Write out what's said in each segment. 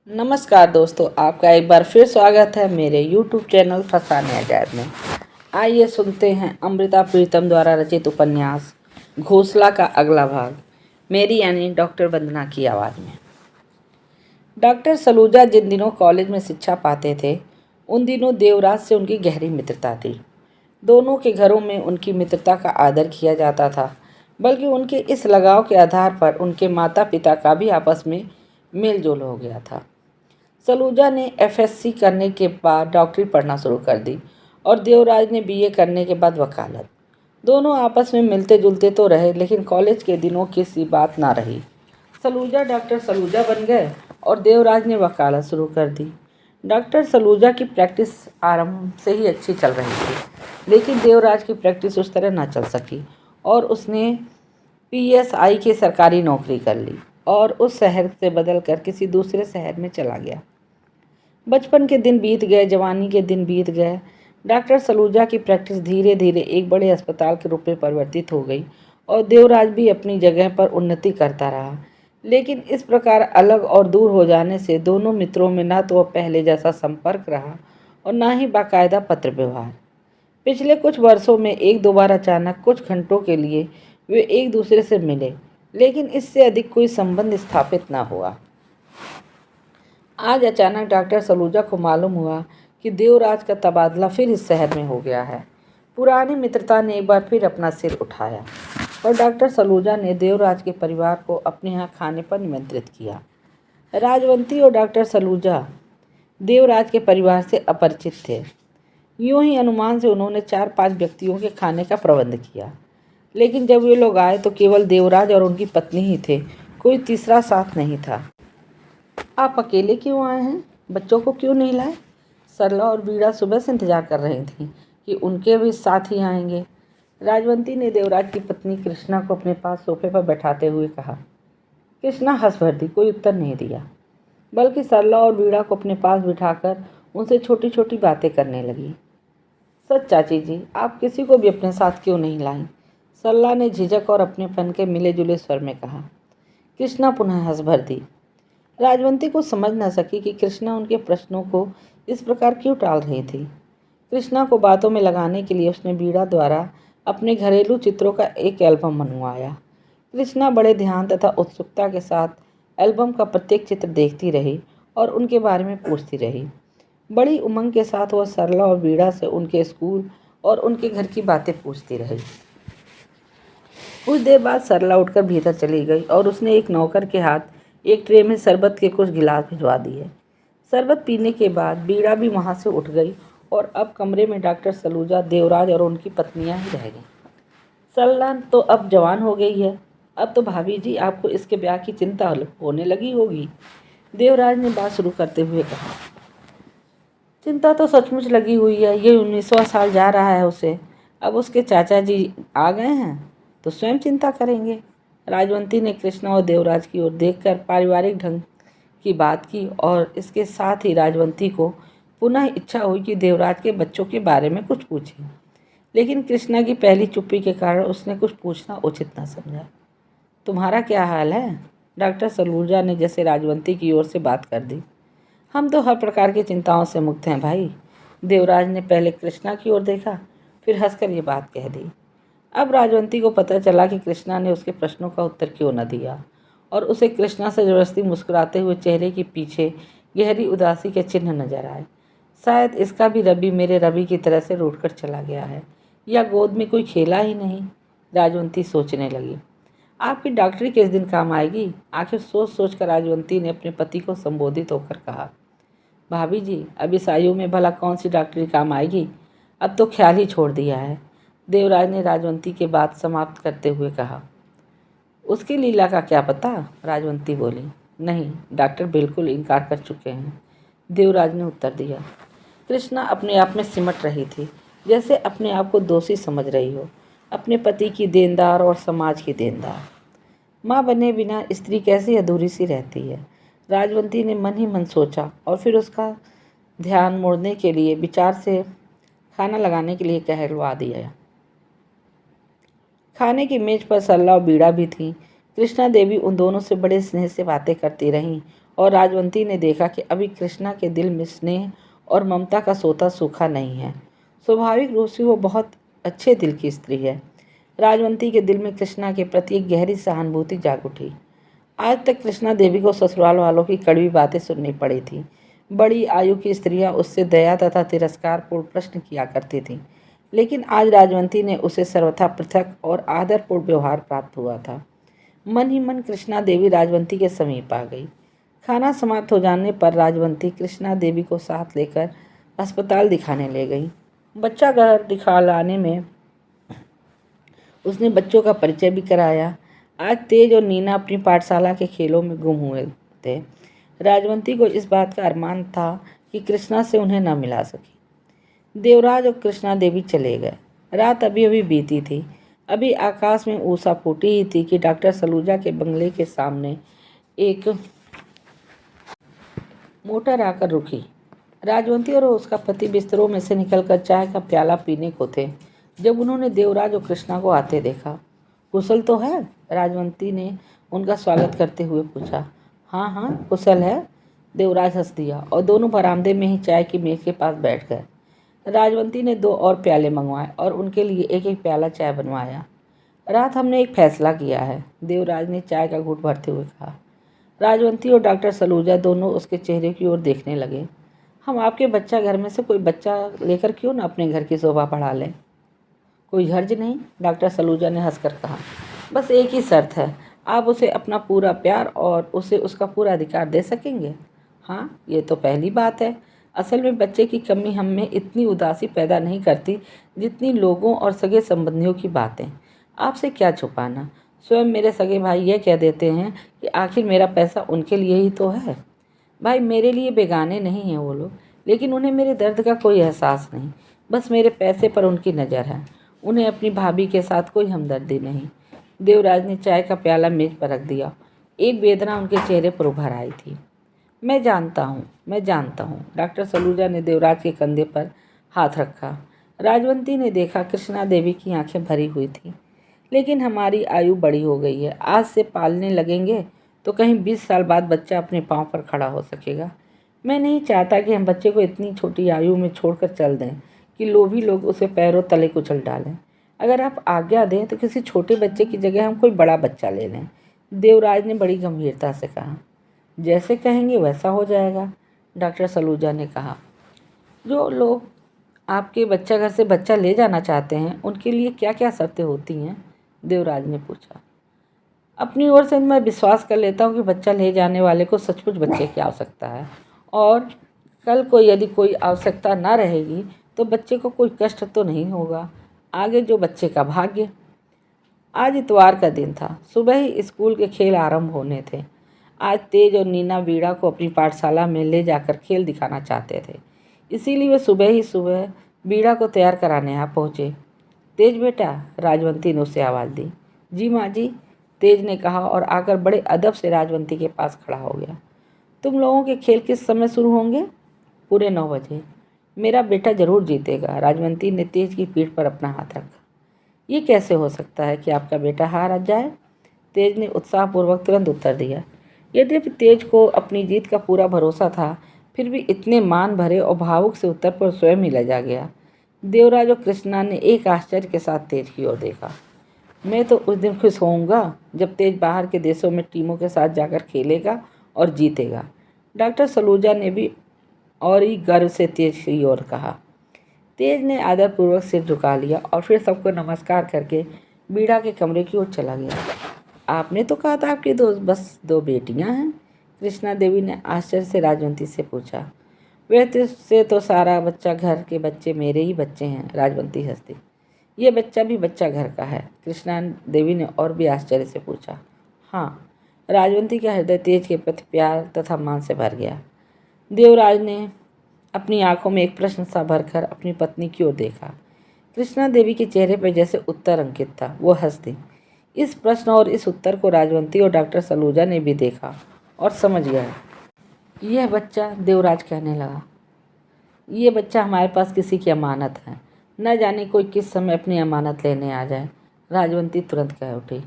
नमस्कार दोस्तों, आपका एक बार फिर स्वागत है मेरे YouTube चैनल फसाने अजायब में। आइए सुनते हैं अमृता प्रीतम द्वारा रचित उपन्यास घोंसला का अगला भाग, मेरी यानी डॉक्टर वंदना की आवाज़ में। डॉक्टर सलूजा जिन दिनों कॉलेज में शिक्षा पाते थे, उन दिनों देवराज से उनकी गहरी मित्रता थी। दोनों के घरों में उनकी मित्रता का आदर किया जाता था, बल्कि उनके इस लगाव के आधार पर उनके माता पिता का भी आपस में मेलजोल हो गया था। सलूजा ने एफएससी करने के बाद डॉक्टरी पढ़ना शुरू कर दी और देवराज ने बीए करने के बाद वकालत। दोनों आपस में मिलते जुलते तो रहे, लेकिन कॉलेज के दिनों की सी बात ना रही। सलूजा डॉक्टर सलूजा बन गए और देवराज ने वकालत शुरू कर दी। डॉक्टर सलूजा की प्रैक्टिस आरंभ से ही अच्छी चल रही थी, लेकिन देवराज की प्रैक्टिस उस तरह ना चल सकी और उसने पीएसआई की सरकारी नौकरी कर ली और उस शहर से बदलकर किसी दूसरे शहर में चला गया। बचपन के दिन बीत गए, जवानी के दिन बीत गए। डॉक्टर सलूजा की प्रैक्टिस धीरे धीरे एक बड़े अस्पताल के रूप में परिवर्तित हो गई और देवराज भी अपनी जगह पर उन्नति करता रहा। लेकिन इस प्रकार अलग और दूर हो जाने से दोनों मित्रों में ना तो पहले जैसा संपर्क रहा और ना ही बाकायदा पत्र व्यवहार। पिछले कुछ वर्षों में एक दो बार अचानक कुछ घंटों के लिए वे एक दूसरे से मिले, लेकिन इससे अधिक कोई संबंध स्थापित न हुआ। आज अचानक डॉक्टर सलूजा को मालूम हुआ कि देवराज का तबादला फिर इस शहर में हो गया है। पुरानी मित्रता ने एक बार फिर अपना सिर उठाया और डॉक्टर सलूजा ने देवराज के परिवार को अपने यहाँ खाने पर निमंत्रित किया। राजवंती और डॉक्टर सलूजा देवराज के परिवार से अपरिचित थे। यूं ही अनुमान से उन्होंने 4-5 व्यक्तियों के खाने का प्रबंध किया, लेकिन जब वे लोग आए तो केवल देवराज और उनकी पत्नी ही थे, कोई तीसरा साथ नहीं था। आप अकेले क्यों आए हैं? बच्चों को क्यों नहीं लाए? सरला और वीणा सुबह से इंतजार कर रही थीं कि उनके भी साथ ही आएंगे। राजवंती ने देवराज की पत्नी कृष्णा को अपने पास सोफे पर बैठाते हुए कहा। कृष्णा हंस भर दी, कोई उत्तर नहीं दिया, बल्कि सरला और वीणा को अपने पास बिठाकर उनसे छोटी छोटी बातें करने लगी। सच चाची जी, आप किसी को भी अपने साथ क्यों नहीं लाईं? सरला ने झिझक और अपनेपन के मिले जुले स्वर में कहा। कृष्णा पुनः हंस भर दी। राजवंती को समझ न सकी कि कृष्णा उनके प्रश्नों को इस प्रकार क्यों टाल रही थी। कृष्णा को बातों में लगाने के लिए उसने वीणा द्वारा अपने घरेलू चित्रों का एक एल्बम बनवाया। कृष्णा बड़े ध्यान तथा उत्सुकता के साथ एल्बम का प्रत्येक चित्र देखती रही और उनके बारे में पूछती रही। बड़ी उमंग के साथ वह सरला और वीणा से उनके स्कूल और उनके घर की बातें पूछती रही। कुछ देर बाद सरला उठकर भीतर चली गई और उसने एक नौकर के हाथ एक ट्रे में शरबत के कुछ गिलास भिजवा दिए। शरबत पीने के बाद वीणा भी वहाँ से उठ गई और अब कमरे में डॉक्टर सलूजा, देवराज और उनकी पत्नियां ही रह गईं। सरला तो अब जवान हो गई है, अब तो भाभी जी आपको इसके ब्याह की चिंता होने लगी होगी, देवराज ने बात शुरू करते हुए कहा। चिंता तो सचमुच लगी हुई है, ये 19वां साल जा रहा है उसे। अब उसके चाचा जी आ गए हैं तो स्वयं चिंता करेंगे। राजवंती ने कृष्णा और देवराज की ओर देखकर पारिवारिक ढंग की बात की और इसके साथ ही राजवंती को पुनः इच्छा हुई कि देवराज के बच्चों के बारे में कुछ पूछे, लेकिन कृष्णा की पहली चुप्पी के कारण उसने कुछ पूछना उचित न समझा। तुम्हारा क्या हाल है? डॉक्टर सलूजा ने जैसे राजवंती की ओर से बात कर दी। हम तो हर प्रकार की चिंताओं से मुक्त हैं भाई। देवराज ने पहले कृष्णा की ओर देखा, फिर हंसकर ये बात कह दी। अब राजवंती को पता चला कि कृष्णा ने उसके प्रश्नों का उत्तर क्यों न दिया और उसे कृष्णा से जबरदस्ती मुस्कुराते हुए चेहरे के पीछे गहरी उदासी के चिन्ह नजर आए। शायद इसका भी रवि मेरे रवि की तरह से रूठकर चला गया है, या गोद में कोई खेला ही नहीं, राजवंती सोचने लगी। आपकी डॉक्टरी किस दिन काम आएगी? आखिर सोच सोच कर राजवंती ने अपने पति को संबोधित होकर कहा। भाभी जी, अब इस आयु में भला कौन सी डॉक्टरी काम आएगी, अब तो ख्याल ही छोड़ दिया है, देवराज ने राजवंती के बात समाप्त करते हुए कहा। उसकी लीला का क्या पता, राजवंती बोली। नहीं, डॉक्टर बिल्कुल इनकार कर चुके हैं, देवराज ने उत्तर दिया। कृष्णा अपने आप में सिमट रही थी, जैसे अपने आप को दोषी समझ रही हो, अपने पति की देनदार और समाज की देनदार। माँ बने बिना स्त्री कैसी अधूरी सी रहती है, राजवंती ने मन ही मन सोचा और फिर उसका ध्यान मोड़ने के लिए विचार से खाना लगाने के लिए कहलवा दिया। खाने की मेज पर सरला और बीड़ा भी थी। कृष्णा देवी उन दोनों से बड़े स्नेह से बातें करती रहीं और राजवंती ने देखा कि अभी कृष्णा के दिल में स्नेह और ममता का सोता सूखा नहीं है। स्वाभाविक रूप से वो बहुत अच्छे दिल की स्त्री है। राजवंती के दिल में कृष्णा के प्रति एक गहरी सहानुभूति जाग उठी। आज तक कृष्णा देवी को ससुराल वालों की कड़वी बातें सुननी पड़ी थी। बड़ी आयु की स्त्रियां उससे दया तथा तिरस्कारपूर्ण प्रश्न किया करती थीं, लेकिन आज राजवंती ने उसे सर्वथा पृथक और आदरपूर्ण व्यवहार प्राप्त हुआ था। मन ही मन कृष्णा देवी राजवंती के समीप आ गई। खाना समाप्त हो जाने पर राजवंती कृष्णा देवी को साथ लेकर अस्पताल दिखाने ले गई। बच्चा घर दिखा लाने में उसने बच्चों का परिचय भी कराया। आज तेज और नीना अपनी पाठशाला के खेलों में गुम हुए थे। राजवंती को इस बात का अरमान था कि कृष्णा से उन्हें न मिला सकी। देवराज और कृष्णा देवी चले गए। रात अभी अभी बीती थी। अभी आकाश में ऊषा फूटी ही थी कि डॉक्टर सलूजा के बंगले के सामने एक मोटर आकर रुकी। राजवंती और उसका पति बिस्तरों में से निकलकर चाय का प्याला पीने को थे जब उन्होंने देवराज और कृष्णा को आते देखा। कुशल तो है? राजवंती ने उनका स्वागत करते हुए पूछा। हाँ हाँ, कुशल है, देवराज हंस दिया और दोनों बरामदे में ही चाय की मेज के पास बैठ गए। राजवंती ने 2 और प्याले मंगवाए और उनके लिए एक एक प्याला चाय बनवाया। रात हमने एक फैसला किया है, देवराज ने चाय का घूंट भरते हुए कहा। राजवंती और डॉक्टर सलूजा दोनों उसके चेहरे की ओर देखने लगे। हम आपके बच्चा घर में से कोई बच्चा लेकर क्यों ना अपने घर की शोभा बढ़ा लें? कोई हर्ज नहीं, डॉक्टर सलूजा ने हंसकर कहा। बस एक ही शर्त है, आप उसे अपना पूरा प्यार और उसे उसका पूरा अधिकार दे सकेंगे? हाँ, ये तो पहली बात है। असल में बच्चे की कमी हम में इतनी उदासी पैदा नहीं करती जितनी लोगों और सगे संबंधियों की बातें। आपसे क्या छुपाना, स्वयं मेरे सगे भाई यह कह देते हैं कि आखिर मेरा पैसा उनके लिए ही तो है। भाई मेरे लिए बेगाने नहीं हैं वो लोग, लेकिन उन्हें मेरे दर्द का कोई एहसास नहीं। बस मेरे पैसे पर उनकी नज़र है। उन्हें अपनी भाभी के साथ कोई हमदर्दी नहीं। देवराज ने चाय का प्याला मेज पर रख दिया। एक वेदना उनके चेहरे पर उभर आई थी। मैं जानता हूँ, डॉक्टर सलूजा ने देवराज के कंधे पर हाथ रखा। राजवंती ने देखा कृष्णा देवी की आंखें भरी हुई थीं। लेकिन हमारी आयु बड़ी हो गई है, आज से पालने लगेंगे तो कहीं 20 साल बाद बच्चा अपने पाँव पर खड़ा हो सकेगा। मैं नहीं चाहता कि हम बच्चे को इतनी छोटी आयु में छोड़कर चल दें कि लोभी लोग उसे पैरों तले कुचल डालें। अगर आप आज्ञा दें तो किसी छोटे बच्चे की जगह हम कोई बड़ा बच्चा ले लें, देवराज ने बड़ी गंभीरता से कहा। जैसे कहेंगे वैसा हो जाएगा, डॉक्टर सलूजा ने कहा। जो लोग आपके बच्चा घर से बच्चा ले जाना चाहते हैं उनके लिए क्या क्या शर्तें होती हैं? देवराज ने पूछा। अपनी ओर से मैं विश्वास कर लेता हूँ कि बच्चा ले जाने वाले को सचमुच बच्चे की आवश्यकता है, और कल को यदि कोई आवश्यकता ना रहेगी तो बच्चे को कोई कष्ट तो नहीं होगा। आगे जो बच्चे का भाग्य। आज इतवार का दिन था। सुबह ही स्कूल के खेल आरंभ होने थे। आज तेज और नीना वीणा को अपनी पाठशाला में ले जाकर खेल दिखाना चाहते थे, इसीलिए वे सुबह वीणा को तैयार कराने आ पहुँचे। तेज बेटा, राजवंती ने उसे आवाज़ दी। जी माँ जी, तेज ने कहा और आकर बड़े अदब से राजवंती के पास खड़ा हो गया। तुम लोगों के खेल किस समय शुरू होंगे? पूरे 9 बजे। मेरा बेटा जरूर जीतेगा, राजवंती ने तेज की पीठ पर अपना हाथ रखा। ये कैसे हो सकता है कि आपका बेटा हार जाए? तेज ने उत्साहपूर्वक तुरंत उत्तर दिया। यद्यपि तेज को अपनी जीत का पूरा भरोसा था, फिर भी इतने मान भरे और भावुक से उत्तर पर स्वयं ही लजा गया। देवराज और कृष्णा ने एक आश्चर्य के साथ तेज की ओर देखा। मैं तो उस दिन खुश होऊंगा जब तेज बाहर के देशों में टीमों के साथ जाकर खेलेगा और जीतेगा, डॉक्टर सलूजा ने भी और ही गर्व से तेज की ओर कहा। तेज ने आदरपूर्वक सिर झुका लिया और फिर सबको नमस्कार करके बीड़ा के कमरे की ओर चला गया। आपने तो कहा था आपकी बस 2 बेटियां हैं, कृष्णा देवी ने आश्चर्य से राजवंती से पूछा। वैसे तो सारा बच्चा घर के बच्चे मेरे ही बच्चे हैं, राजवंती हंस दी। ये बच्चा भी बच्चा घर का है, कृष्णा देवी ने और भी आश्चर्य से पूछा। हाँ, राजवंती का हृदय तेज के प्रति प्यार तथा मान से भर गया। देवराज ने अपनी आंखों में एक प्रश्न सा भरकर अपनी पत्नी की ओर देखा। कृष्णा देवी के चेहरे पर जैसे उत्तर अंकित था, वो हंस दी। इस प्रश्न और इस उत्तर को राजवंती और डॉक्टर सलूजा ने भी देखा और समझ गया। यह बच्चा, देवराज कहने लगा, ये बच्चा हमारे पास किसी की अमानत है, न जाने कोई किस समय अपनी अमानत लेने आ जाए। राजवंती तुरंत कह उठी।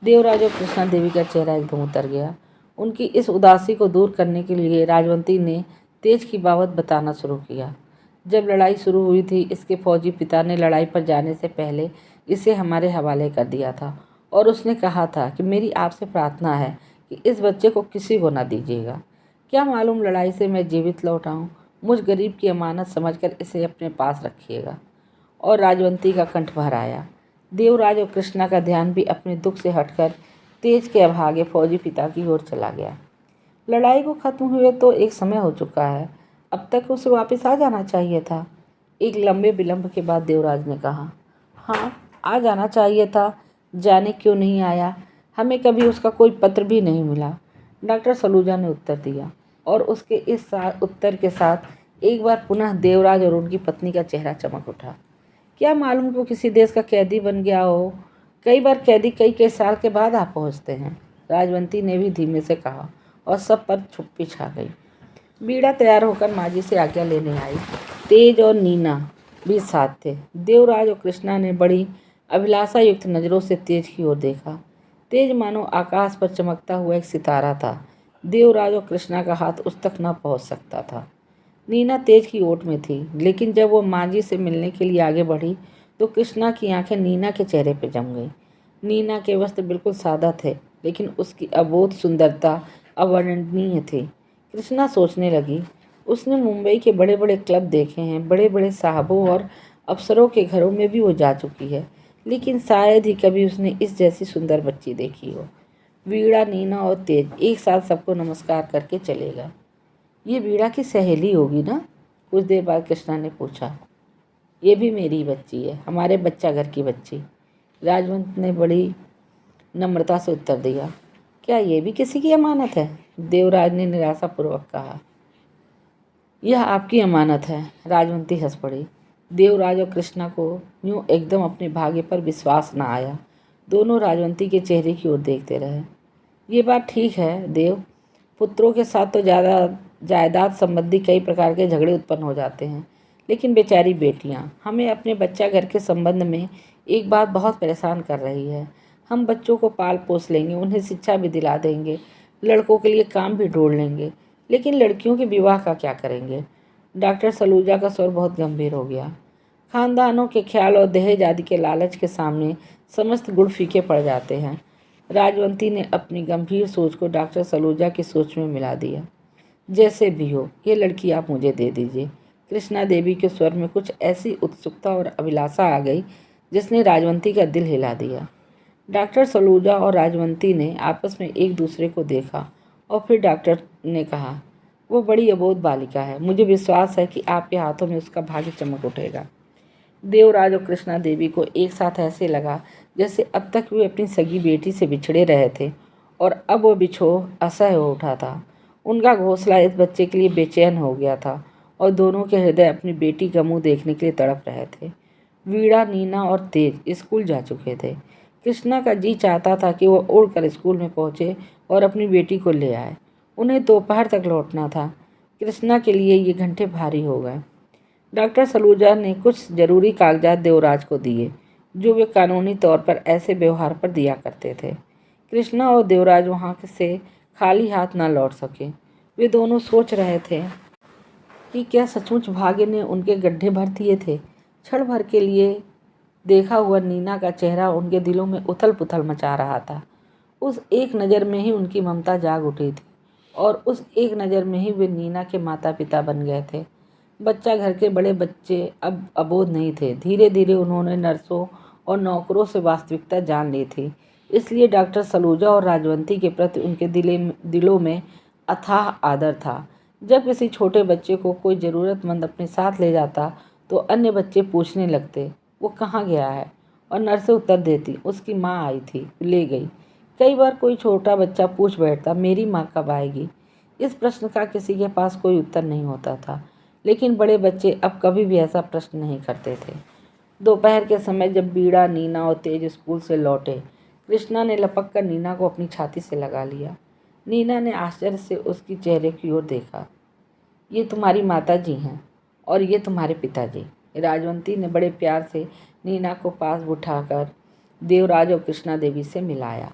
देवराज और कृष्णा देवी का चेहरा एकदम उतर गया। उनकी इस उदासी को दूर करने के लिए राजवंती ने तेज की बाबत बताना शुरू किया। जब लड़ाई शुरू हुई थी, इसके फौजी पिता ने लड़ाई पर जाने से पहले इसे हमारे हवाले कर दिया था और उसने कहा था कि मेरी आपसे प्रार्थना है कि इस बच्चे को किसी को ना दीजिएगा। क्या मालूम लड़ाई से मैं जीवित लौट आऊं। मुझ गरीब की अमानत समझकर इसे अपने पास रखिएगा। और राजवंती का कंठ भर आया। देवराज और कृष्णा का ध्यान भी अपने दुख से हटकर तेज के अभागे फौजी पिता की ओर चला गया। लड़ाई को खत्म हुए तो एक समय हो चुका है, अब तक उसे वापस आ जाना चाहिए था। एक लंबे विलंब के बाद देवराज ने कहा, हाँ, आ जाना चाहिए था। जाने क्यों नहीं आया? हमें कभी उसका कोई पत्र भी नहीं मिला। डॉक्टर सलूजा ने उत्तर दिया और उसके इस उत्तर के साथ एक बार पुनः देवराज और उनकी पत्नी का चेहरा चमक उठा। क्या मालूम वो किसी देश का कैदी बन गया हो। कई बार कैदी कई कई साल के बाद आ पहुँचते हैं। राजवंती ने भी धीमे से कहा और सब पर चुप्पी छा गई। बीड़ा तैयार होकर माँ जी से आज्ञा लेने आई। तेज और नीना भी साथ थे। देवराज और कृष्णा ने बड़ी अभिलाषा युक्त नज़रों से तेज की ओर देखा। तेज मानो आकाश पर चमकता हुआ एक सितारा था। देवराज और कृष्णा का हाथ उस तक न पहुंच सकता था। नीना तेज की ओट में थी, लेकिन जब वो माँ जी से मिलने के लिए आगे बढ़ी तो कृष्णा की आंखें नीना के चेहरे पर जम गई। नीना के वस्त्र बिल्कुल सादा थे, लेकिन उसकी अबोध सुंदरता अवर्णनीय थी। कृष्णा सोचने लगी, उसने मुंबई के बड़े बड़े क्लब देखे हैं, बड़े बड़े साहबों और अफसरों के घरों में भी वो जा चुकी है, लेकिन शायद ही कभी उसने इस जैसी सुंदर बच्ची देखी हो। वीणा, नीना और तेज एक साथ सबको नमस्कार करके चलेगा। ये वीणा की सहेली होगी ना? कुछ देर बाद कृष्णा ने पूछा। ये भी मेरी बच्ची है, हमारे बच्चा घर की बच्ची। राजवंत ने बड़ी नम्रता से उत्तर दिया। क्या ये भी किसी की अमानत है? देवराज ने निराशापूर्वक कहा। यह आपकी अमानत है। राजवंती हंस पड़ी। देवराज और कृष्णा को यूं एकदम अपने भाग्य पर विश्वास न आया। दोनों राजवंती के चेहरे की ओर देखते रहे। ये बात ठीक है देव, पुत्रों के साथ तो ज़्यादा जायदाद संबंधी कई प्रकार के झगड़े उत्पन्न हो जाते हैं, लेकिन बेचारी बेटियां हमें अपने बच्चा घर के संबंध में एक बात बहुत परेशान कर रही है। हम बच्चों को पाल पोस लेंगे, उन्हें शिक्षा भी दिला देंगे, लड़कों के लिए काम भी ढूंढ लेंगे, लेकिन लड़कियों के विवाह का क्या करेंगे? डॉक्टर सलूजा का स्वर बहुत गंभीर हो गया। खानदानों के ख्याल और दहेज आदि के लालच के सामने समस्त गुण फीके पड़ जाते हैं। राजवंती ने अपनी गंभीर सोच को डॉक्टर सलूजा की सोच में मिला दिया। जैसे भी हो, ये लड़की आप मुझे दे दीजिए। कृष्णा देवी के स्वर में कुछ ऐसी उत्सुकता और अभिलाषा आ गई जिसने राजवंती का दिल हिला दिया। डॉक्टर सलूजा और राजवंती ने आपस में एक दूसरे को देखा और फिर डॉक्टर ने कहा, वो बड़ी अबोध बालिका है, मुझे विश्वास है कि आपके हाथों में उसका भाग्य चमक उठेगा। देवराज और कृष्णा देवी को एक साथ ऐसे लगा जैसे अब तक वे अपनी सगी बेटी से बिछड़े रहे थे और अब वो बिछोह असह्य हो उठा था। उनका घोंसला इस बच्चे के लिए बेचैन हो गया था और दोनों के हृदय अपनी बेटी का मुंह देखने के लिए तड़प रहे थे। वीणा, नीना और तेज स्कूल जा चुके थे। कृष्णा का जी चाहता था कि वो उड़कर स्कूल में पहुंचे और अपनी बेटी को ले आए। उन्हें दोपहर तक लौटना था। कृष्णा के लिए ये घंटे भारी हो गए। डॉक्टर सलूजा ने कुछ जरूरी कागजात देवराज को दिए जो वे कानूनी तौर पर ऐसे व्यवहार पर दिया करते थे। कृष्णा और देवराज वहाँ से खाली हाथ न लौट सके। वे दोनों सोच रहे थे कि क्या सचमुच भाग्य ने उनके गड्ढे भर दिए थे। क्षण भर के लिए देखा हुआ नीना का चेहरा उनके दिलों में उथल पुथल मचा रहा था। उस एक नज़र में ही उनकी ममता जाग उठी थी और उस एक नज़र में ही वे नीना के माता पिता बन गए थे। बच्चा घर के बड़े बच्चे अब अबोध नहीं थे। धीरे धीरे उन्होंने नर्सों और नौकरों से वास्तविकता जान ली थी। इसलिए डॉक्टर सलूजा और राजवंती के प्रति उनके दिलों में अथाह आदर था। जब किसी छोटे बच्चे को कोई ज़रूरतमंद अपने साथ ले जाता तो अन्य बच्चे पूछने लगते, वो कहाँ गया है? और नर्सें उत्तर देती, उसकी माँ आई थी, ले गई। कई बार कोई छोटा बच्चा पूछ बैठता, मेरी माँ कब आएगी? इस प्रश्न का किसी के पास कोई उत्तर नहीं होता था, लेकिन बड़े बच्चे अब कभी भी ऐसा प्रश्न नहीं करते थे। दोपहर के समय जब बीड़ा, नीना और तेज स्कूल से लौटे, कृष्णा ने लपक कर नीना को अपनी छाती से लगा लिया। नीना ने आश्चर्य से उसकी चेहरे की ओर देखा। ये तुम्हारी माता जी हैं और ये तुम्हारे पिताजी। राजवंती ने बड़े प्यार से नीना को पास उठाकर देवराज और कृष्णा देवी से मिलाया।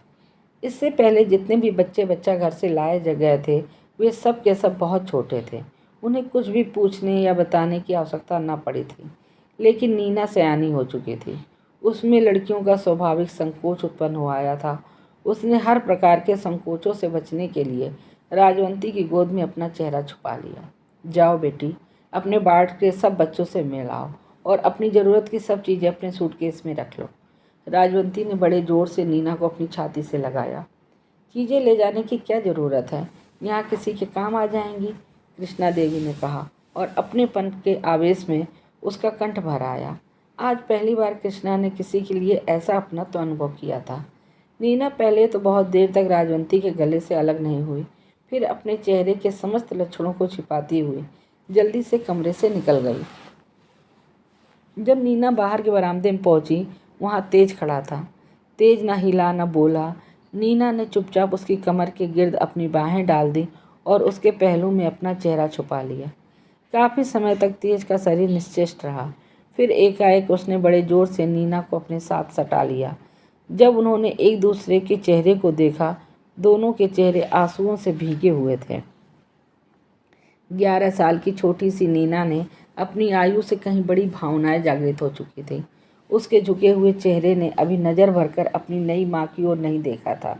इससे पहले जितने भी बच्चे बच्चा घर से लाए गए थे वे सब के सब बहुत छोटे थे। उन्हें कुछ भी पूछने या बताने की आवश्यकता न पड़ी थी। लेकिन नीना सयानी हो चुकी थी। उसमें लड़कियों का स्वाभाविक संकोच उत्पन्न हो आया था। उसने हर प्रकार के संकोचों से बचने के लिए राजवंती की गोद में अपना चेहरा छुपा लिया। जाओ बेटी, अपने वार्ड के सब बच्चों से मिल आओ और अपनी ज़रूरत की सब चीज़ें अपने सूटकेस में रख लो। राजवंती ने बड़े जोर से नीना को अपनी छाती से लगाया। चीज़ें ले जाने की क्या ज़रूरत है, यहाँ किसी के काम आ जाएंगी, कृष्णा देवी ने कहा और अपनेपन के आवेश में उसका कंठ भर आया। आज पहली बार कृष्णा ने किसी के लिए ऐसा अपनत्व अनुभव किया था। नीना पहले तो बहुत देर तक राजवंती के गले से अलग नहीं हुई, फिर अपने चेहरे के समस्त लक्षणों को छिपाती हुई जल्दी से कमरे से निकल गई। जब नीना बाहर के बरामदे में पहुंची, वहाँ तेज खड़ा था। तेज न हिला न बोला। नीना ने चुपचाप उसकी कमर के गिर्द अपनी बाहें डाल दी और उसके पहलू में अपना चेहरा छुपा लिया। काफ़ी समय तक तेज का शरीर निश्चेष्ट रहा। फिर एकाएक उसने बड़े जोर से नीना को अपने साथ सटा लिया। जब उन्होंने एक दूसरे के चेहरे को देखा, दोनों के चेहरे आंसुओं से भीगे हुए थे। 11 साल की छोटी सी नीना ने अपनी आयु से कहीं बड़ी भावनाएं जागृत हो चुकी थी। उसके झुके हुए चेहरे ने अभी नज़र भरकर अपनी नई माँ की ओर नहीं देखा था।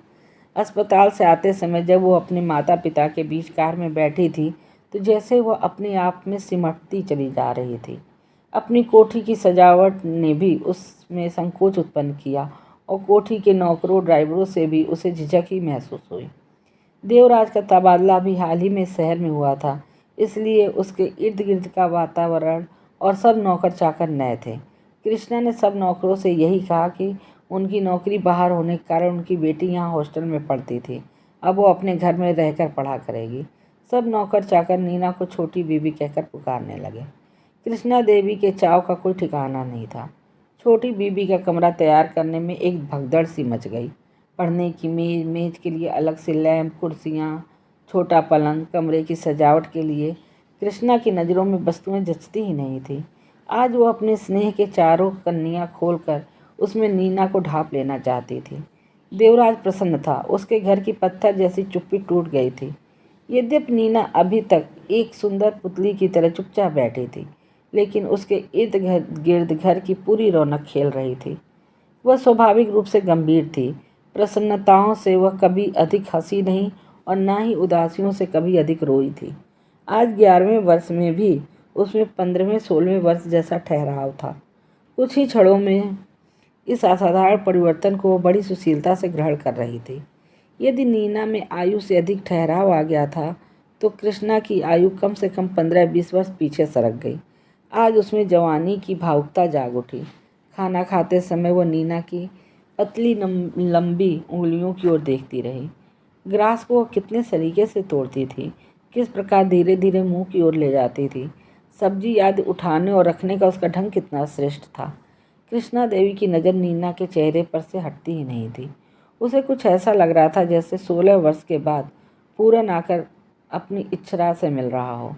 अस्पताल से आते समय जब वो अपने माता पिता के बीच कार में बैठी थी, तो जैसे वह अपने आप में सिमटती चली जा रही थी। अपनी कोठी की सजावट ने भी उसमें संकोच उत्पन्न किया और कोठी के नौकरों ड्राइवरों से भी उसे झिझक ही महसूस हुई। देवराज का तबादला भी हाल ही में शहर में हुआ था, इसलिए उसके इर्द गिर्द का वातावरण और सब नौकर चाकर नए थे। कृष्णा ने सब नौकरों से यही कहा कि उनकी नौकरी बाहर होने के कारण उनकी बेटी यहाँ हॉस्टल में पढ़ती थी, अब वो अपने घर में रहकर पढ़ा करेगी। सब नौकर चाकर नीना को छोटी बीबी कहकर पुकारने लगे। कृष्णा देवी के चाव का कोई ठिकाना नहीं था। छोटी बीबी का कमरा तैयार करने में एक भगदड़ सी मच गई। पढ़ने की मेज के लिए अलग से लैंप, कुर्सियाँ, छोटा पलंग, कमरे की सजावट के लिए कृष्णा की नज़रों में वस्तुएं जचती ही नहीं थी। आज वो अपने स्नेह के चारों कन्नियाँ खोलकर उसमें नीना को ढांप लेना चाहती थी। देवराज प्रसन्न था। उसके घर की पत्थर जैसी चुप्पी टूट गई थी। यद्यपि नीना अभी तक एक सुंदर पुतली की तरह चुपचाप बैठी थी, लेकिन उसके इर्द गिर्द घर की पूरी रौनक खेल रही थी। वह स्वाभाविक रूप से गंभीर थी। प्रसन्नताओं से वह कभी अधिक हंसी नहीं और न ही उदासियों से कभी अधिक रोई थी। आज 11वें वर्ष में भी उसमें 15वें-16वें वर्ष जैसा ठहराव था। कुछ ही क्षणों में इस असाधारण परिवर्तन को वह बड़ी सुशीलता से ग्रहण कर रही थी। यदि नीना में आयु से अधिक ठहराव आ गया था, तो कृष्णा की आयु कम से कम 15-20 वर्ष पीछे सरक गई। आज उसमें जवानी की भावुकता जाग उठी। खाना खाते समय वह नीना की पतली लंबी उंगलियों की ओर देखती रही। ग्रास को वह कितने सलीके से तोड़ती थी, किस प्रकार धीरे धीरे मुंह की ओर ले जाती थी। सब्जी आदि उठाने और रखने का उसका ढंग कितना श्रेष्ठ था। कृष्णा देवी की नज़र नीना के चेहरे पर से हटती ही नहीं थी। उसे कुछ ऐसा लग रहा था जैसे 16 वर्ष के बाद पूरन आकर अपनी इच्छा से मिल रहा हो।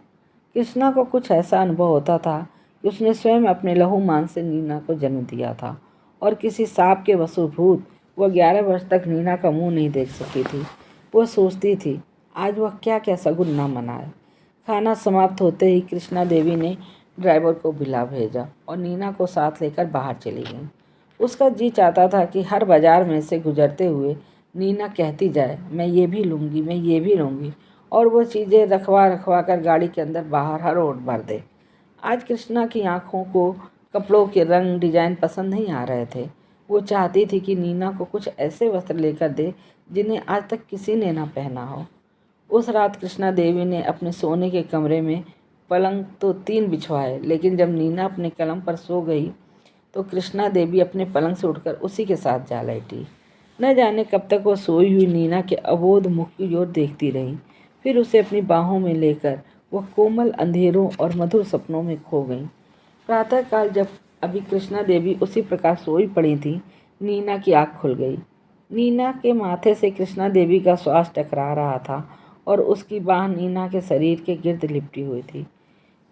कृष्णा को कुछ ऐसा अनुभव होता था कि उसने स्वयं अपने लहू मांस से नीना को जन्म दिया था और किसी सांप के वशीभूत वह 11 वर्ष तक नीना का मुंह नहीं देख सकी थी। वह सोचती थी आज वह क्या क्या सगुन न मनाए। खाना समाप्त होते ही कृष्णा देवी ने ड्राइवर को बुला भेजा और नीना को साथ लेकर बाहर चली गई। उसका जी चाहता था कि हर बाजार में से गुजरते हुए नीना कहती जाए, मैं ये भी लूँगी, मैं ये भी लूँगी, और वह चीज़ें रखवा रखवा कर गाड़ी के अंदर बाहर हर ओर भर दे। आज कृष्णा की आंखों को कपड़ों के रंग डिजाइन पसंद नहीं आ रहे थे। वो चाहती थी कि नीना को कुछ ऐसे वस्त्र लेकर दे जिन्हें आज तक किसी ने न पहना हो। उस रात कृष्णा देवी ने अपने सोने के कमरे में पलंग तो 3 बिछवाए, लेकिन जब नीना अपने कलम पर सो गई तो कृष्णा देवी अपने पलंग से उठकर उसी के साथ जा लेटी। न जाने कब तक वह सोई हुई नीना के अबोध मुख की ओर देखती रही। फिर उसे अपनी बाहों में लेकर वह कोमल अंधेरों और मधुर सपनों में खो गई। प्रातःकाल जब अभी कृष्णा देवी उसी प्रकार सोई पड़ी थी, नीना की आँख खुल गई। नीना के माथे से कृष्णा देवी का श्वास टकरा रहा था और उसकी बाह नीना के शरीर के गिर्द लिपटी हुई थी।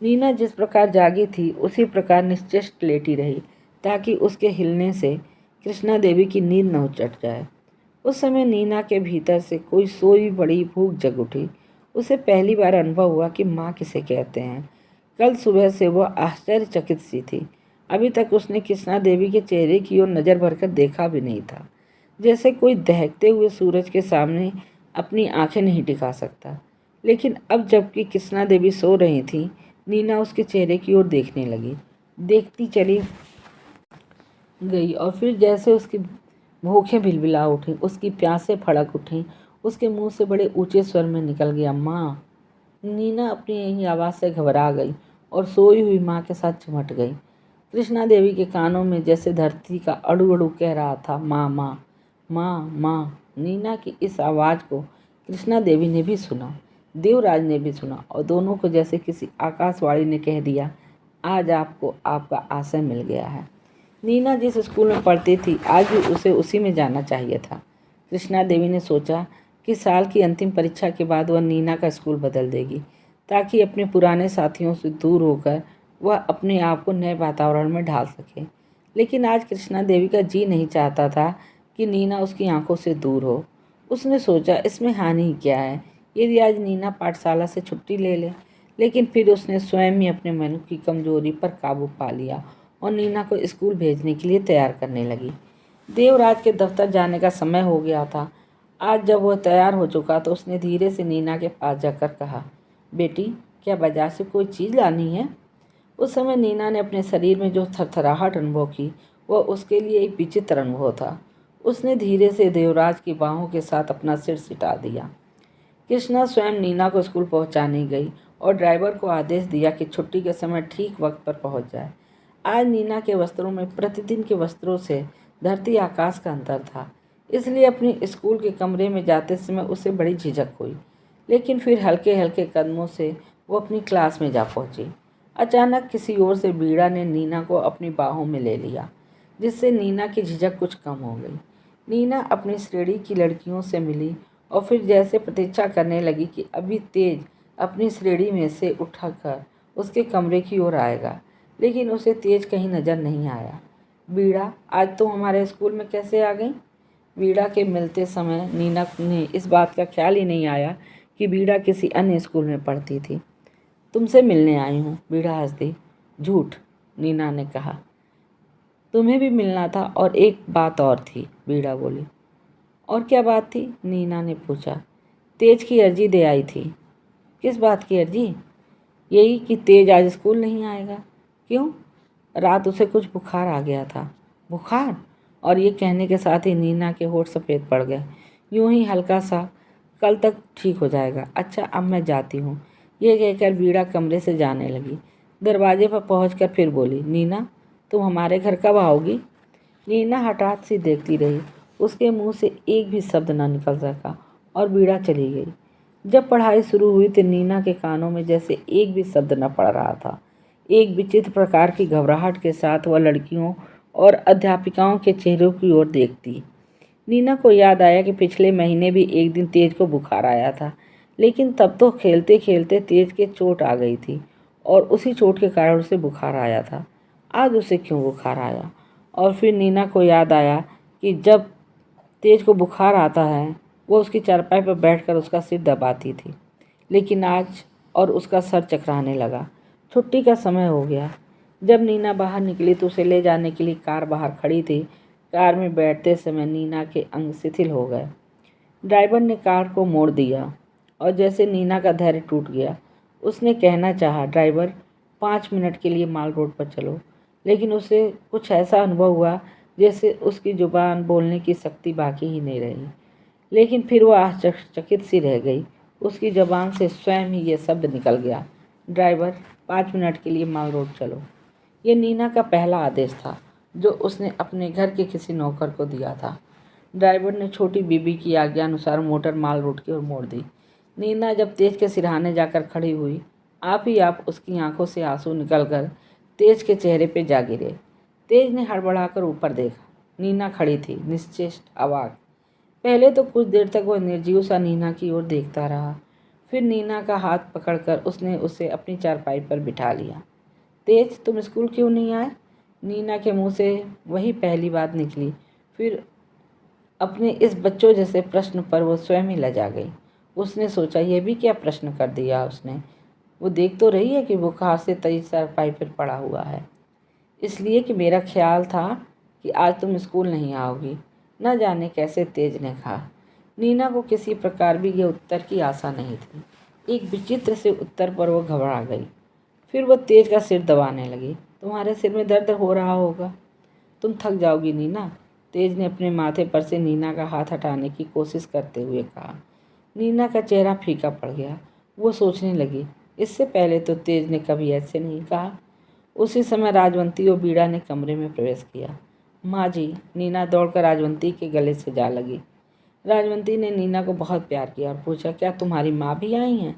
नीना जिस प्रकार जागी थी उसी प्रकार निश्चेष्ट लेटी रही, ताकि उसके हिलने से कृष्णा देवी की नींद न उचट जाए। उस समय नीना के भीतर से कोई सोई बड़ी भूख जग उठी। उसे पहली बार अनुभव हुआ कि माँ किसे कहते हैं। कल सुबह से वह आश्चर्यचकित सी थी। अभी तक उसने कृष्णा देवी के चेहरे की ओर नज़र भरकर देखा भी नहीं था, जैसे कोई दहकते हुए सूरज के सामने अपनी आंखें नहीं टिका सकता। लेकिन अब जबकि कृष्णा देवी सो रही थी, नीना उसके चेहरे की ओर देखने लगी। देखती चली गई और फिर जैसे उसकी भूखें भिलभिला उठी, उसकी प्यासें फड़क उठीं, उसके मुंह से बड़े ऊंचे स्वर में निकल गया, माँ। नीना अपनी यही आवाज़ से घबरा गई और सोई हुई माँ के साथ चिमट गई। कृष्णा देवी के कानों में जैसे धरती का अड़ू अड़ू कह रहा था, माँ माँ माँ माँ। नीना की इस आवाज़ को कृष्णा देवी ने भी सुना, देवराज ने भी सुना, और दोनों को जैसे किसी आकाशवाणी ने कह दिया, आज आपको आपका आशय मिल गया है। नीना जिस स्कूल में पढ़ती थी, आज भी उसे उसी में जाना चाहिए था। कृष्णा देवी ने सोचा कि साल की अंतिम परीक्षा के बाद वह नीना का स्कूल बदल देगी, ताकि अपने पुराने साथियों से दूर होकर वह अपने आप को नए वातावरण में ढाल सके। लेकिन आज कृष्णा देवी का जी नहीं चाहता था कि नीना उसकी आंखों से दूर हो। उसने सोचा, इसमें हानि क्या है यदि आज नीना पाठशाला से छुट्टी ले ले। लेकिन फिर उसने स्वयं ही अपने मन की कमजोरी पर काबू पा लिया और नीना को स्कूल भेजने के लिए तैयार करने लगी। देवराज के दफ्तर जाने का समय हो गया था। आज जब वह तैयार हो चुका तो उसने धीरे से नीना के पास जाकर कहा, बेटी, क्या बाजार से कोई चीज़ लानी है? उस समय नीना ने अपने शरीर में जो थरथराहट अनुभव की, वह उसके लिए एक विचित्र अनुभव था। उसने धीरे से देवराज की बाहों के साथ अपना सिर सिटा दिया। कृष्णा स्वयं नीना को स्कूल पहुंचाने गई और ड्राइवर को आदेश दिया कि छुट्टी के समय ठीक वक्त पर पहुंच जाए। आज नीना के वस्त्रों में प्रतिदिन के वस्त्रों से धरती आकाश का अंतर था, इसलिए अपने स्कूल के कमरे में जाते समय उसे बड़ी झिझक हुई। लेकिन फिर हल्के हल्के कदमों से वो अपनी क्लास में जा पहुंची। अचानक किसी ओर से बीड़ा ने नीना को अपनी बाहों में ले लिया, जिससे नीना की झिझक कुछ कम हो गई। नीना अपनी श्रेणी की लड़कियों से मिली और फिर जैसे प्रतीक्षा करने लगी कि अभी तेज अपनी श्रेणी में से उठकर उसके कमरे की ओर आएगा, लेकिन उसे तेज कहीं नज़र नहीं आया। बीड़ा, आज तुम हमारे स्कूल में कैसे आ गई? बीड़ा के मिलते समय नीना ने इस बात का ख्याल ही नहीं आया कि बीड़ा किसी अन्य स्कूल में पढ़ती थी। तुमसे मिलने आई हूँ, बीड़ा हंस दी। झूठ, नीना ने कहा। तुम्हें भी मिलना था और एक बात और थी, बीड़ा बोली। और क्या बात थी? नीना ने पूछा। तेज की अर्जी दे आई थी। किस बात की अर्जी? यही कि तेज आज स्कूल नहीं आएगा। क्यों? रात उसे कुछ बुखार आ गया था। बुखार? और ये कहने के साथ ही नीना के होठ सफ़ेद पड़ गए। यूं ही हल्का सा, कल तक ठीक हो जाएगा। अच्छा, अब मैं जाती हूँ। ये कहकर बीड़ा कमरे से जाने लगी। दरवाजे पर पहुंचकर फिर बोली, नीना, तुम हमारे घर कब आओगी? नीना हठात सी देखती रही। उसके मुंह से एक भी शब्द न निकल सका और बीड़ा चली गई। जब पढ़ाई शुरू हुई तो नीना के कानों में जैसे एक भी शब्द न पड़ रहा था। एक विचित्र प्रकार की घबराहट के साथ वह लड़कियों और अध्यापिकाओं के चेहरों की ओर देखती। नीना को याद आया कि पिछले महीने भी एक दिन तेज को बुखार आया था, लेकिन तब तो खेलते खेलते तेज के चोट आ गई थी और उसी चोट के कारण उसे बुखार आया था। आज उसे क्यों बुखार आया? और फिर नीना को याद आया कि जब तेज को बुखार आता है, वो उसकी चारपाई पर बैठकर उसका सिर दबाती थी, लेकिन आज और उसका सर चकराने लगा। छुट्टी का समय हो गया। जब नीना बाहर निकली तो उसे ले जाने के लिए कार बाहर खड़ी थी। कार में बैठते समय नीना के अंग शिथिल हो गए। ड्राइवर ने कार को मोड़ दिया और जैसे नीना का धैर्य टूट गया, उसने कहना चाहा, ड्राइवर, 5 मिनट के लिए माल रोड पर चलो। लेकिन उसे कुछ ऐसा अनुभव हुआ जैसे उसकी जुबान बोलने की शक्ति बाकी ही नहीं रही। लेकिन फिर वह आश्चर्यचकित सी रह गई। उसकी जबान से स्वयं ही ये शब्द निकल गया, ड्राइवर, 5 मिनट के लिए माल रोड चलो। ये नीना का पहला आदेश था जो उसने अपने घर के किसी नौकर को दिया था। ड्राइवर ने छोटी बीबी की आज्ञा अनुसार मोटर माल रोड की ओर मोड़ दी। नीना जब तेज के सिरहाने जाकर खड़ी हुई, आप ही आप उसकी आंखों से आंसू निकलकर तेज के चेहरे पे जा गिरे। तेज ने हड़बड़ाकर ऊपर देखा। नीना खड़ी थी, निश्चेष्ट, अवाक। पहले तो कुछ देर तक वह निर्जीव सा नीना की ओर देखता रहा। फिर नीना का हाथ पकड़कर उसने उसे अपनी चारपाई पर बिठा लिया। तेज, तुम स्कूल क्यों नहीं आए? नीना के मुंह से वही पहली बात निकली। फिर अपने इस बच्चों जैसे प्रश्न पर वो स्वयं ही लजा गई। उसने सोचा, यह भी क्या प्रश्न कर दिया उसने। वो देख तो रही है कि बुखार से तेज सर पाई फिर पड़ा हुआ है। इसलिए कि मेरा ख्याल था कि आज तुम स्कूल नहीं आओगी। न जाने कैसे तेज ने कहा। नीना को किसी प्रकार भी ये उत्तर की आशा नहीं थी। एक विचित्र से उत्तर पर वो घबरा गई। फिर वो तेज का सिर दबाने लगी। तुम्हारे सिर में दर्द हो रहा होगा, तुम थक जाओगी नीना। तेज ने अपने माथे पर से नीना का हाथ हटाने की कोशिश करते हुए कहा। नीना का चेहरा फीका पड़ गया। वो सोचने लगी, इससे पहले तो तेज ने कभी ऐसे नहीं कहा। उसी समय राजवंती और बीड़ा ने कमरे में प्रवेश किया। माँ जी, नीना दौड़कर राजवंती के गले से जा लगी। राजवंती ने नीना को बहुत प्यार किया और पूछा, क्या तुम्हारी माँ भी आई हैं?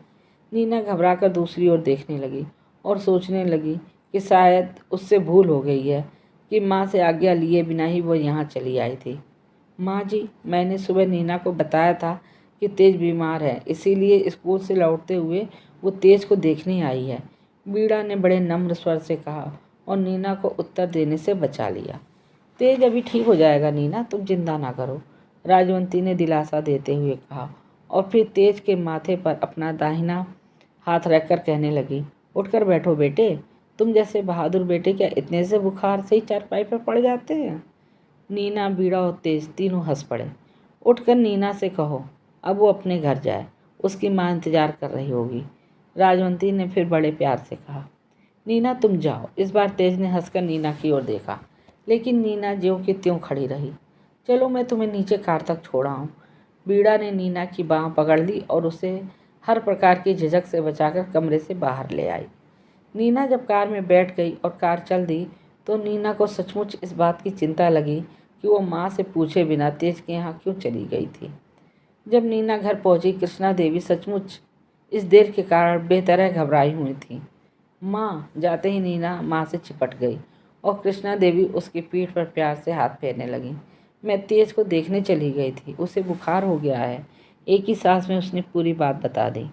नीना घबराकर दूसरी ओर देखने लगी और सोचने लगी कि शायद उससे भूल हो गई है कि माँ से आज्ञा लिए बिना ही वो यहाँ चली आई थी। माँ जी, मैंने सुबह नीना को बताया था कि तेज बीमार है, इसीलिए स्कूल से लौटते हुए वो तेज को देखने आई है, बीड़ा ने बड़े नम्र स्वर से कहा और नीना को उत्तर देने से बचा लिया। तेज अभी ठीक हो जाएगा नीना, तुम चिंता ना करो, राजवंती ने दिलासा देते हुए कहा और फिर तेज के माथे पर अपना दाहिना हाथ रखकर कहने लगी, उठकर बैठो बेटे। तुम जैसे बहादुर बेटे क्या इतने से बुखार से ही चारपाई पर पड़ जाते हैं? नीना, बीड़ा और तेज तीनों हंस पड़े। उठकर नीना से कहो अब वो अपने घर जाए, उसकी माँ इंतजार कर रही होगी, राजवंती ने फिर बड़े प्यार से कहा। नीना तुम जाओ। इस बार तेज ने हंसकर नीना की ओर देखा, लेकिन नीना ज्यों की त्यों खड़ी रही। चलो मैं तुम्हें नीचे कार तक छोड़ाऊँ। बीड़ा ने नीना की बाँह पकड़ ली और उसे हर प्रकार की झिझक से बचाकर कमरे से बाहर ले आई। नीना जब कार में बैठ गई और कार चल दी तो नीना को सचमुच इस बात की चिंता लगी कि वो माँ से पूछे बिना तेज के यहाँ क्यों चली गई थी। जब नीना घर पहुंची, कृष्णा देवी सचमुच इस देर के कारण बेतरह घबराई हुई थी। माँ, जाते ही नीना माँ से चिपट गई और कृष्णा देवी उसकी पीठ पर प्यार से हाथ फेरने लगी। मैं तेज को देखने चली गई थी, उसे बुखार हो गया है। एक ही सांस में उसने पूरी बात बता दी।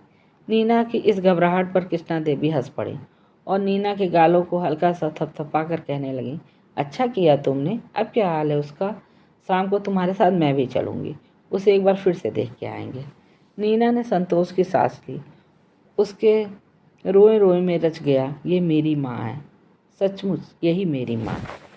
नीना की इस घबराहट पर कृष्णा देवी हंस पड़ी और नीना के गालों को हल्का सा थपथपा कर कहने लगी, अच्छा किया तुमने। अब क्या हाल है उसका? शाम को तुम्हारे साथ मैं भी चलूँगी, उसे एक बार फिर से देख के आएंगे। नीना ने संतोष की सांस ली। उसके रोए रोए में रच गया, ये मेरी माँ है, सचमुच यही मेरी माँ है।